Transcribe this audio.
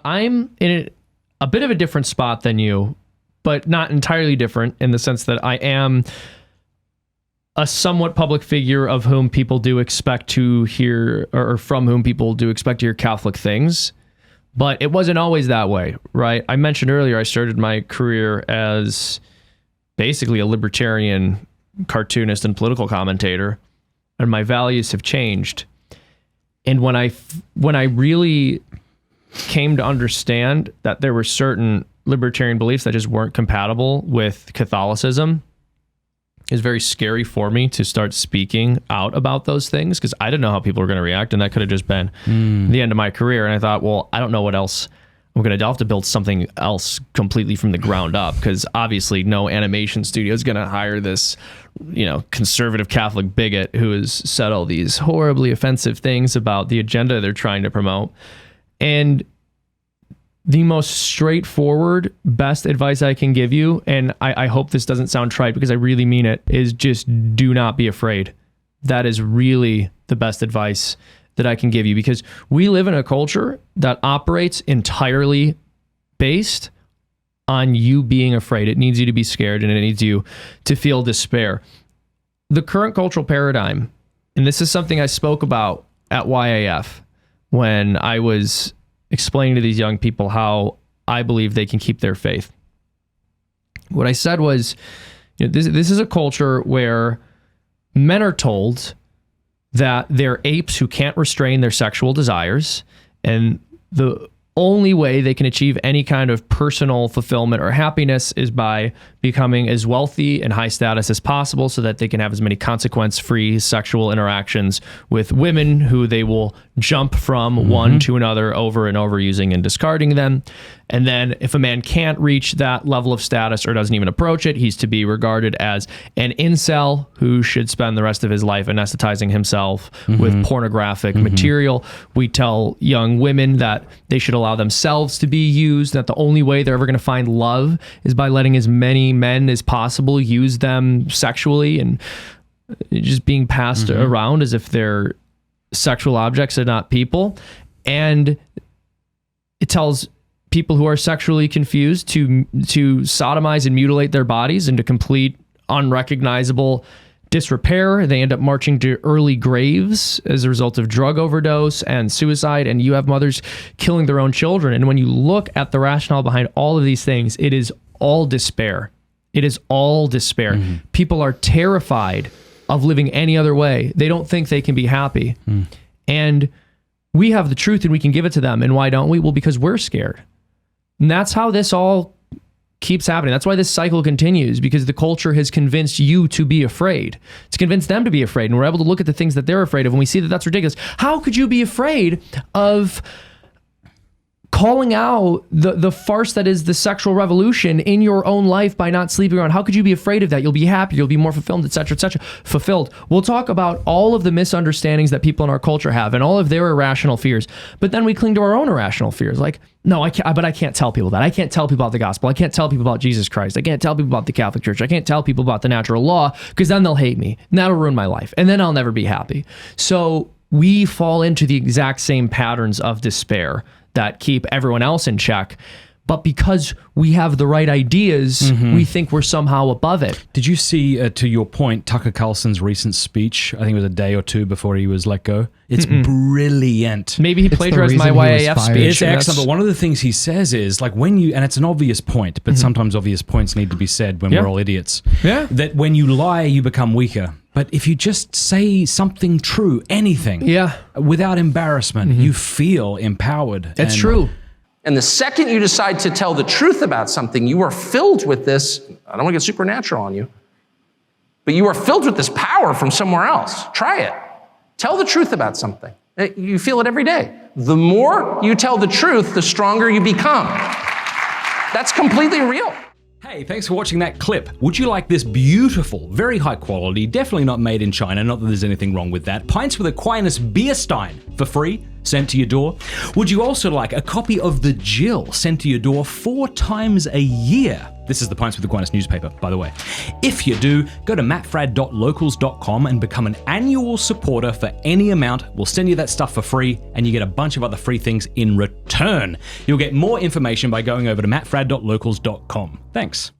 I'm in a bit of a different spot than you, but not entirely different in the sense that I am a somewhat public figure of whom people do expect to hear, or from whom people do expect to hear Catholic things. But it wasn't always that way, right? I mentioned earlier I started my career as basically a libertarian cartoonist and political commentator, and my values have changed. And when I really came to understand that there were certain libertarian beliefs that just weren't compatible with Catholicism, it was very scary for me to start speaking out about those things because I didn't know how people were going to react, and that could have just been the end of my career. And I thought, well, I don't know what else I'm going to do. I'll have to build something else completely from the ground up, because obviously no animation studio is going to hire this, conservative Catholic bigot who has said all these horribly offensive things about the agenda they're trying to promote. And the most straightforward, best advice I can give you, and I hope this doesn't sound trite because I really mean it, is just do not be afraid. That is really the best advice that I can give you, because we live in a culture that operates entirely based on you being afraid. It needs you to be scared, and it needs you to feel despair. The current cultural paradigm, and this is something I spoke about at YAF when I was explaining to these young people how I believe they can keep their faith. What I said was, this is a culture where men are told that they're apes who can't restrain their sexual desires, and the only way they can achieve any kind of personal fulfillment or happiness is by becoming as wealthy and high status as possible so that they can have as many consequence-free sexual interactions with women who they will jump from one to another over and over, using and discarding them. And then if a man can't reach that level of status or doesn't even approach it, he's to be regarded as an incel who should spend the rest of his life anesthetizing himself with pornographic material. We tell young women that they should allow themselves to be used, that the only way they're ever going to find love is by letting as many men as possible use them sexually, and just being passed around as if they're sexual objects and not people. And it tells people who are sexually confused to sodomize and mutilate their bodies into complete unrecognizable disrepair. They end up marching to early graves as a result of drug overdose and suicide, and you have mothers killing their own children. And when you look at the rationale behind all of these things, it is all despair. It is all despair. People are terrified of living any other way. They don't think they can be happy. And we have the truth and we can give it to them. And why don't we? Well, because we're scared. And that's how this all keeps happening. That's why this cycle continues, because the culture has convinced you to be afraid. It's convinced them to be afraid. And we're able to look at the things that they're afraid of, and we see that that's ridiculous. How could you be afraid of calling out the farce that is the sexual revolution in your own life by not sleeping around? How could you be afraid of that? You'll be happier, you'll be more fulfilled, etc., etc. Fulfilled. We'll talk about all of the misunderstandings that people in our culture have and all of their irrational fears, but then we cling to our own irrational fears. Like, no, I can't tell people that. I can't tell people about the gospel. I can't tell people about Jesus Christ. I can't tell people about the Catholic Church. I can't tell people about the natural law, because then they'll hate me, and that'll ruin my life, and then I'll never be happy. So we fall into the exact same patterns of despair that keep everyone else in check. But because we have the right ideas, we think we're somehow above it. Did you see, to your point, Tucker Carlson's recent speech? I think it was a day or two before he was let go. It's brilliant. Maybe he plagiarized my YAF speech. It's excellent, but one of the things he says is, like, when you, and it's an obvious point, but sometimes obvious points need to be said when we're all idiots, that when you lie, you become weaker. But if you just say something true, anything, without embarrassment, you feel empowered. It's true. And the second you decide to tell the truth about something, you are filled with this, I don't want to get supernatural on you, but you are filled with this power from somewhere else. Try it. Tell the truth about something. You feel it every day. The more you tell the truth, the stronger you become. That's completely real. Hey, thanks for watching that clip. Would you like this beautiful, very high quality, definitely not made in China, not that there's anything wrong with that, Pints with Aquinas beer stein for free? sent to your door? Would you also like a copy of The Jill sent to your door 4 times a year? This is the Pints with Aquinas newspaper, by the way. If you do, go to mattfradd.locals.com and become an annual supporter for any amount. We'll send you that stuff for free, and you get a bunch of other free things in return. You'll get more information by going over to mattfradd.locals.com. Thanks.